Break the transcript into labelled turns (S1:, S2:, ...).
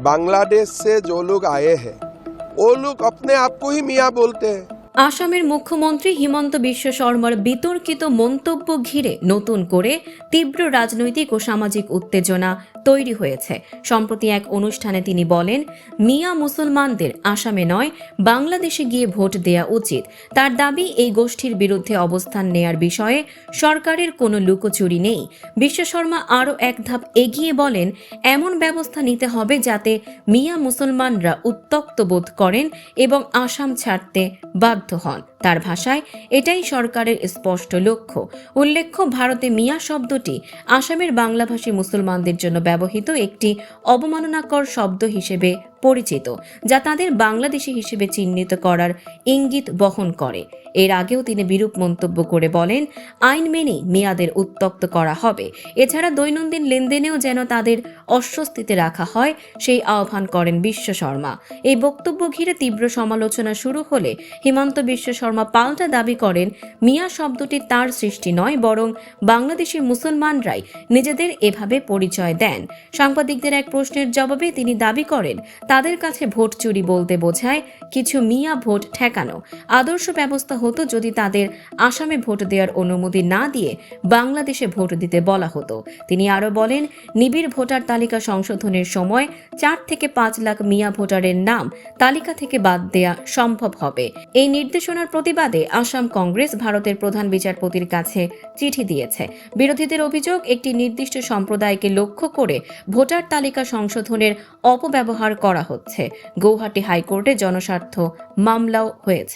S1: बांग्लादेश से जो लोग आए हैं वो लोग अपने आप को ही मियाँ बोलते हैं।
S2: আসামের মুখ্যমন্ত্রী হিমন্ত বিশ্ব শর্মার বিতর্কিত মন্তব্য ঘিরে নতুন করে তীব্র রাজনৈতিক ও সামাজিক উত্তেজনা তৈরি হয়েছে। সম্প্রতি এক অনুষ্ঠানে তিনি বলেন, মিয়া মুসলমানদের আসামে নয় বাংলাদেশে গিয়ে ভোট দেয়া উচিত। তার দাবি, এই গোষ্ঠীর বিরুদ্ধে অবস্থান নেয়ার বিষয়ে সরকারের কোনো লুকোচুরি নেই। বিশ্ব শর্মা আরও এক ধাপ এগিয়ে বলেন, এমন ব্যবস্থা নিতে হবে যাতে মিয়া মুসলমানরা উত্তক্ত বোধ করেন এবং আসাম ছাড়তে বাধ্য হন। তার ভাষায়, এটাই সরকারের স্পষ্ট লক্ষ্য। উল্লেখ্য, ভারতে মিয়া শব্দটি আসামের বাংলাভাষী মুসলমানদের জন্য ব্যবহৃত একটি অবমাননাকর শব্দ হিসেবে পরিচিত, যা তাদের বাংলাদেশী হিসেবে চিহ্নিত করার ইঙ্গিত বহন করে। এর আগেও তিনি বিরূপ মন্তব্য করে বলেন, আইন মেনেই মিয়াদের উত্তক্ত করা হবে। এছাড়া দৈনন্দিন লেনদেনেও যেন তাদের অস্বস্তিতে রাখা হয়, সেই আহ্বান করেন বিশ্ব শর্মা। এই বক্তব্য ঘিরে তীব্র সমালোচনা শুরু হলে হিমন্ত বিশ্ব শর্মা পাল্টা দাবি করেন, মিয়া শব্দটি তার সৃষ্টি নয়, বরং বাংলাদেশি মুসলমানরাই নিজেদের এভাবে পরিচয় দেন। সাংবাদিকদের এক প্রশ্নের জবাবে তিনি দাবি করেন, তাদের কাছে ভোট চুরি বলতে বোঝায় কিছু মিয়া ভোট ঠেকানো। আদর্শ ব্যবস্থা হতো যদি তাদের আসামে ভোট দেওয়ার অনুমতি না দিয়ে বাংলাদেশে ভোট দিতে বলা হতো। তিনি আরও বলেন, নিবিড় ভোটার তালিকা সংশোধনের সময় 4 থেকে 5 লাখ মিয়া ভোটারের নাম তালিকা থেকে বাদ দেয়া সম্ভব হবে। এই নির্দেশনার প্রতিবাদে আসাম কংগ্রেস ভারতের প্রধান বিচারপতির কাছে চিঠি দিয়েছে। বিরোধীদের অভিযোগ, একটি নির্দিষ্ট সম্প্রদায়কে লক্ষ্য করে ভোটার তালিকা সংশোধনের অপব্যবহার করা হচ্ছে। গৌহাটি হাইকোর্টে জনস্বার্থ মামলাও হয়েছে।